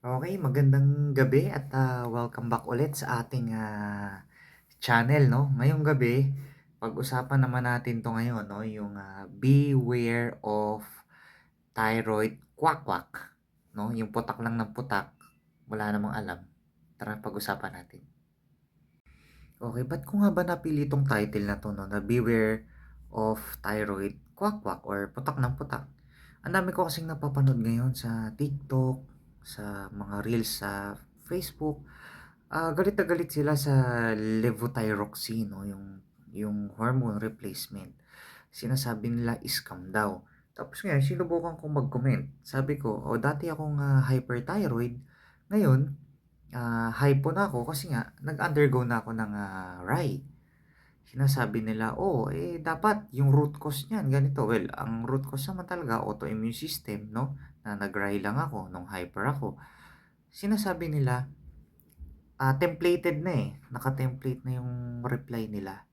Okay, magandang gabi at, welcome back ulit sa ating, channel 'no. Ngayong gabi, pag-usapan naman natin 'to ngayon 'no, yung, beware of thyroid quack-quack 'no, yung putak lang ng putak, wala namang alam. Tara pag-usapan natin. Okay, ba't ko nga ba napili 'tong title na 'to 'no, na beware of thyroid quack-quack or putak ng putak? Ang dami ko kasing napapanood ngayon sa TikTok, sa mga reels sa Facebook. Galit na galit sila sa levothyroxine 'no, yung hormone replacement. Sinasabi nila scam daw. Tapos ngayon sinubukan kong mag-comment. Sabi ko, "Oh, dati akong, hyperthyroid, ngayon, hypo na ako kasi nga nag-undergo na ako ng, RI." Sinasabi nila, "Oh, eh, dapat yung root cause niyan ganito." Well, ang root cause naman talaga autoimmune system 'no, na nag-RI lang ako nung hyper ako. Sinasabi nila templated na, eh, naka-template na yung reply nila.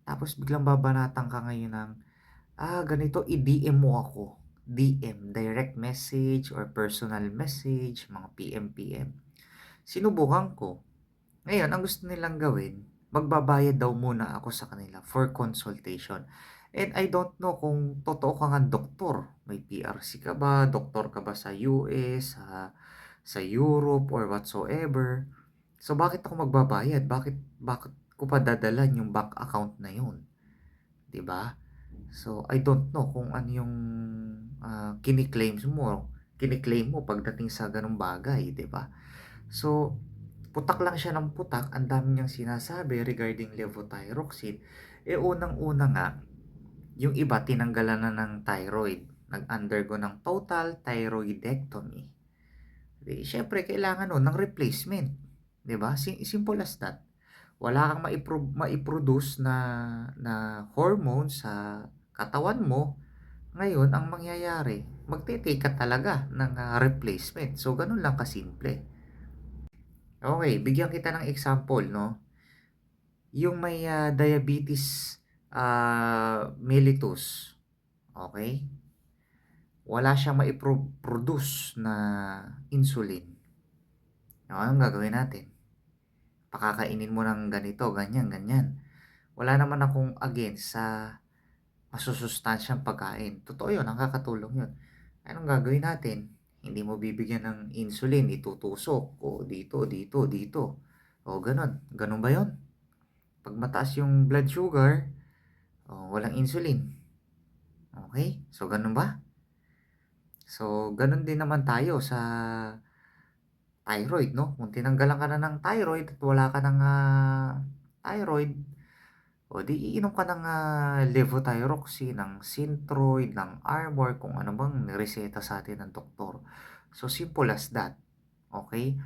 Tapos biglang babanatan ka ngayon ng, ganito i-DM mo ako. DM, direct message or personal message, mga PM. Sinubukan ko. Ngayon ang gusto nilang gawin, magbabayad daw muna ako sa kanila for consultation. And I don't know kung totoo ka ngang doktor. May PRC ka ba, doktor ka ba sa US, sa Europe or whatsoever. So, bakit ako magbabayad? Bakit ko pa dadalan yung bank account na yun, 'di ba? So, I don't know kung ano yung, kini-claim mo pagdating sa gano'ng bagay, 'di ba? So, putak lang siya ng putak, ang dami niyang sinasabi regarding levothyroxine. Eh, unang-una nga, yung iba tinanggalan na ng thyroid, nag-undergo ng total thyroidectomy. Eh, siyempre kailangan nun ng replacement, 'di ba? Simple as that. Wala kang mai-produce na hormone sa katawan mo, ngayon ang mangyayari, magte-take ka talaga ng, replacement. So, gano'n lang kasimple. Okay, bigyan kita ng example 'no, yung may, diabetes, mellitus, okay. Wala siyang produce na insulin. O, anong gagawin natin? Pakakainin mo ng ganito, ganyan, ganyan. Wala naman akong against sa masusustansyang pagkain. Totoo yun, nakakatulong yun. Anong gagawin natin? Hindi mo bibigyan ng insulin, itutusok, o dito, dito, dito. O ganun. Ganun ba yun? Pag mataas yung blood sugar, o walang insulin. Okay? So, ganun ba? So, ganun din naman tayo sa thyroid, 'no? Kung tinanggalan ka na ng thyroid at wala ka ng, thyroid, o 'di iinom ka ng, levothyroxine, ng Synthroid, ng Armor, kung ano bang nireseta sa'tin ng doktor. So, simple as that, okey?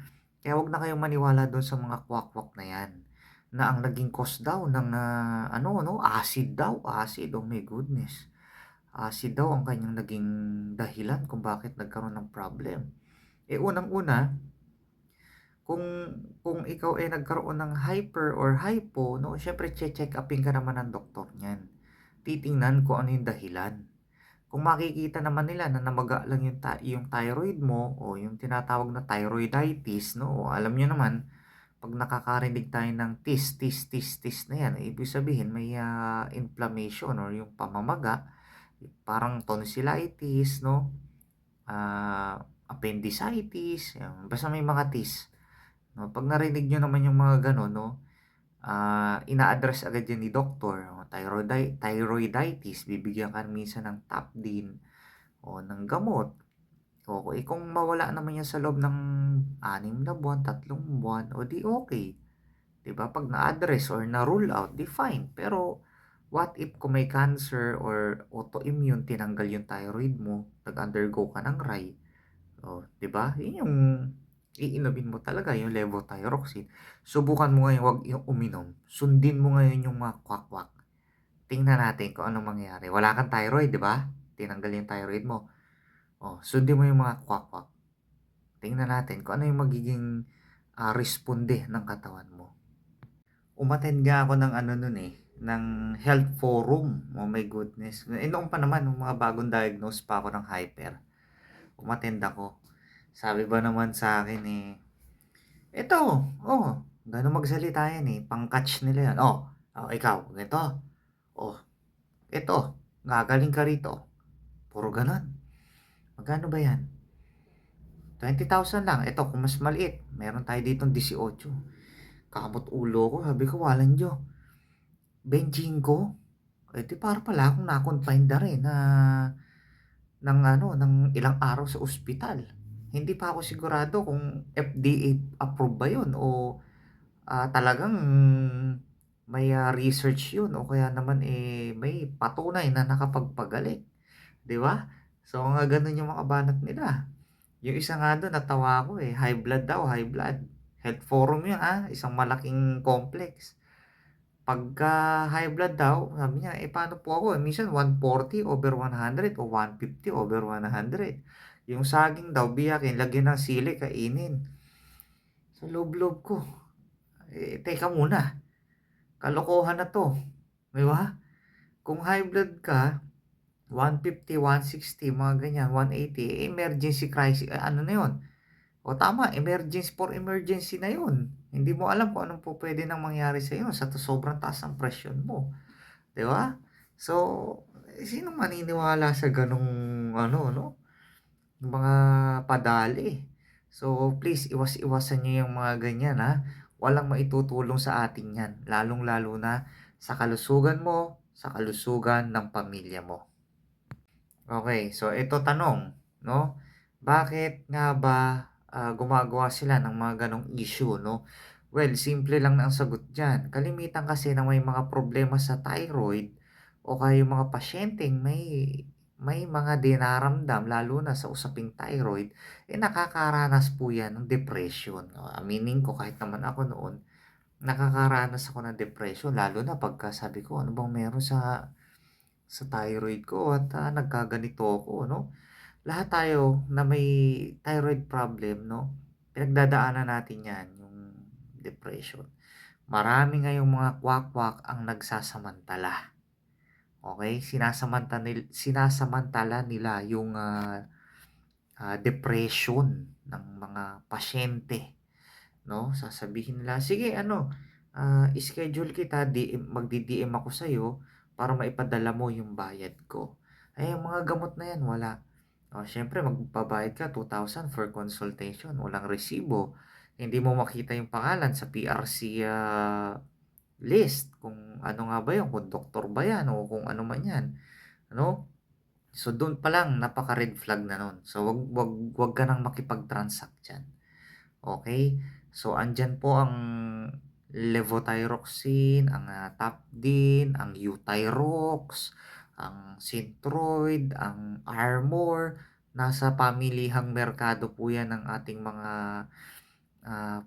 Kaya 'wag na kayong maniwala do'n sa mga kwak-kwak na 'yan, na ang naging cause daw ng, ano 'no, acid daw, acid, oh my goodness. Acid daw ang kanyang naging dahilan kung bakit nagkaroon ng problem. Eh, unang-una, kung ikaw ay nagkaroon ng hyper or hypo 'no, siyempre check upin ka naman ng doktor niyan. Titingnan kung ano yung dahilan. Kung makikita naman nila na namaga lang yung thyroid mo o yung tinatawag na thyroiditis 'no, o alam niyo naman 'pag nakakarinig tayo ng tis, tis, tis, tis na 'yan, ibig sabihin may, inflammation or yung pamamaga, parang tonsillitis 'no, appendicitis, 'yan, basta may mga tis. 'No, 'pag narinig niyo naman yung mga gano'n 'no, ina-address agad 'yan ni doktor, o thyroiditis, bibigyan ka minsan ng Tafdin o ng gamot. O, eh, kung mawala naman 'yan sa loob ng 6 na buwan, 3 buwan, o 'di okey, 'di ba? 'Pag na-address or na-rule out, 'di fine. Pero what if kung may cancer or autoimmune, tinanggal yung thyroid mo, nag-undergo ka ng RI, oh, 'di ba? 'Yun yung iinumin mo talaga, yung levothyroxine. Subukan mo ngayon 'wag yung uminom. Sundin mo ngayon yung mga kwak-kwak. Tingnan natin kung anong mangyayari. Wala kang thyroid, 'di ba? Tinanggal yung thyroid mo. Oh, sundin mo yung mga kwak-kwak. Tingnan natin kung ano yung magiging, responde ng katawan mo. Umattend nga ako ng ano nun, eh, ng health forum. Oh my goodness. Eh, noon pa naman nung mga bagong diagnose pa ako ng hyper, umattend ako. Sabi ba naman sa akin eh, "Eto, gano'n magsalita yan, eh, pang-catch nila yan. Ikaw ganito, oh, eto gagaling ka rito." Puro gano'n. "Magkano ba yan?" 20,000 lang. Eto kung mas maliit, meron tayo ditong 18. Kamot ulo ko, sabi ko, "Walang Diyo, 25? Eh, di para pala akong na-confine na rin na ng ano, ng ilang araw sa ospital." Hindi pa ako sigurado kung FDA approved ba yun o, talagang may, research yun o kaya naman, eh, may patunay na nakapagpagaling, 'di ba? So, mga gano'n yung mga banat nila. Yung isa nga do'n natawa ako, eh, high blood daw, high blood. Health forum 'yun, isang malaking complex. Pagka high blood daw, sabi niya, "Eh, paano po ako, minsan 140/100 o 150/100." Yung saging daw biyakin, lagyan ng sili, kainin. Sa loob-loob ko, eh, teka muna, kalokohan na 'to, 'di ba? Kung high blood ka, 150, 160, mga ganyan, 180, eh, emergency crisis, ano na 'yun, o tama, emergency for emergency na 'yun. Hindi mo alam kung anong pupuwede nang mangyari sa'yo sa sobrang taas ng presyon mo, 'di ba? So, sinong maniniwala sa gano'ng ano 'no, mga padali. So, please iwas-iwasan niyo yung mga ganyan, walang maitutulong sa atin 'yan, lalong-lalo na sa kalusugan mo, sa kalusugan ng pamilya mo. Okay, so ito tanong 'no, bakit nga ba, gumagawa sila ng mga gano'ng issue 'no? Well, simple lang na ang sagot diyan. Kalimitan kasi ng may mga problema sa thyroid o kaya yung mga pasyenteng may mga dinaramdam lalo na sa usaping thyroid, eh, nakakaranas po 'yan ng depression. Aminin ko kahit naman ako noon, nakakaranas ako ng depression lalo na pagka sabi ko, "Ano bang meron sa thyroid ko at, nagkaganito ako 'no?" Lahat tayo na may thyroid problem 'no, pinagdadaanan natin 'yan, yung depression. Marami ngayong mga quack-quack ang nagsasamantala, okey? Sinasamantala nila yung, depression ng mga pasyente 'no. Sasabihin nila, "Sige ano, schedule kita, magdi-DM ako sa'yo para maipadala mo yung bayad ko." Eh, yung mga gamot na 'yan wala. Siyempre magbabayad ka 2,000 for consultation, walang resibo. Hindi mo makita yung pangalan sa PRC, list kung ano nga ba yun, kung doktor ba yan o kung ano man yan, ano? So, dun pa lang napaka-red flag na nun. So, wag wag wag ka ng makipag-transact diyan, okey? So, andiyan po ang levothyroxine, ang, Tapdin, ang Euthyrox, ang Synthroid, ang Armor. Nasa pamilihang merkado po 'yan ng ating mga,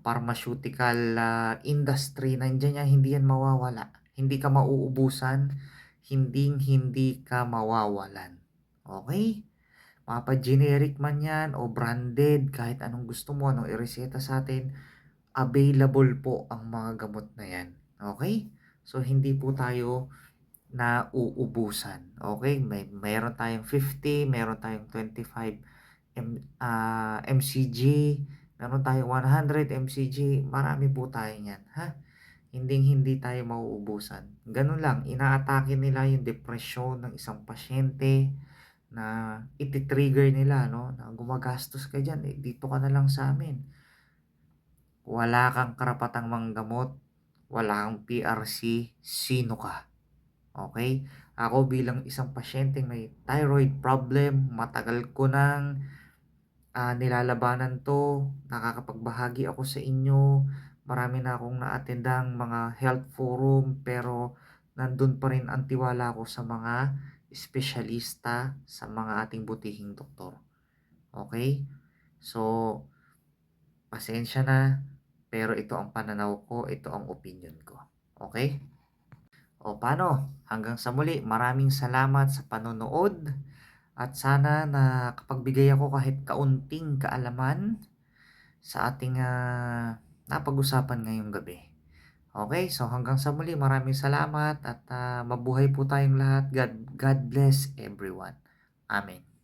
pharmaceutical, industry. Nandiyan 'yan, hindi 'yan mawawala. Hindi ka mauubusan, hinding-hindi ka mawawalan, okey? Mapa-generic man 'yan o branded, kahit anong gusto mo, anong ireseta sa'tin, available po ang mga gamot na 'yan, okey? So, hindi po tayo nauubusan, okey? Meron tayong 50, meron tayong 25 mcg, meron tayong 100 mcg, marami po tayo niyan, Hinding-hindi tayo mauubusan. Gano'n lang, inaatake nila yung depresyon ng isang pasyente na iti-trigger nila 'no, na gumagastos ka diyan, eh, dito ka na lang sa'min. Wala kang karapatang manggamot, wala kang PRC, sino ka? Okey? Ako bilang isang pasyenteng may thyroid problem, matagal ko ng, nilalabanan 'to, nakakapagbahagi ako sa inyo, marami na akong na-attendang mga health forum, pero nandun pa rin ang tiwala ko sa mga espesyalista, sa mga ating butihing doktor, okey? So, pasensya na, pero ito ang pananaw ko, ito ang opinyon ko, okey? O paano, hanggang sa muli, maraming salamat sa panonood at sana nakapagbigay ako kahit kaunting kaalaman sa ating, napag-usapan ngayong gabi. Okay, so hanggang sa muli, maraming salamat at, mabuhay po tayong lahat. God God bless everyone. Amen.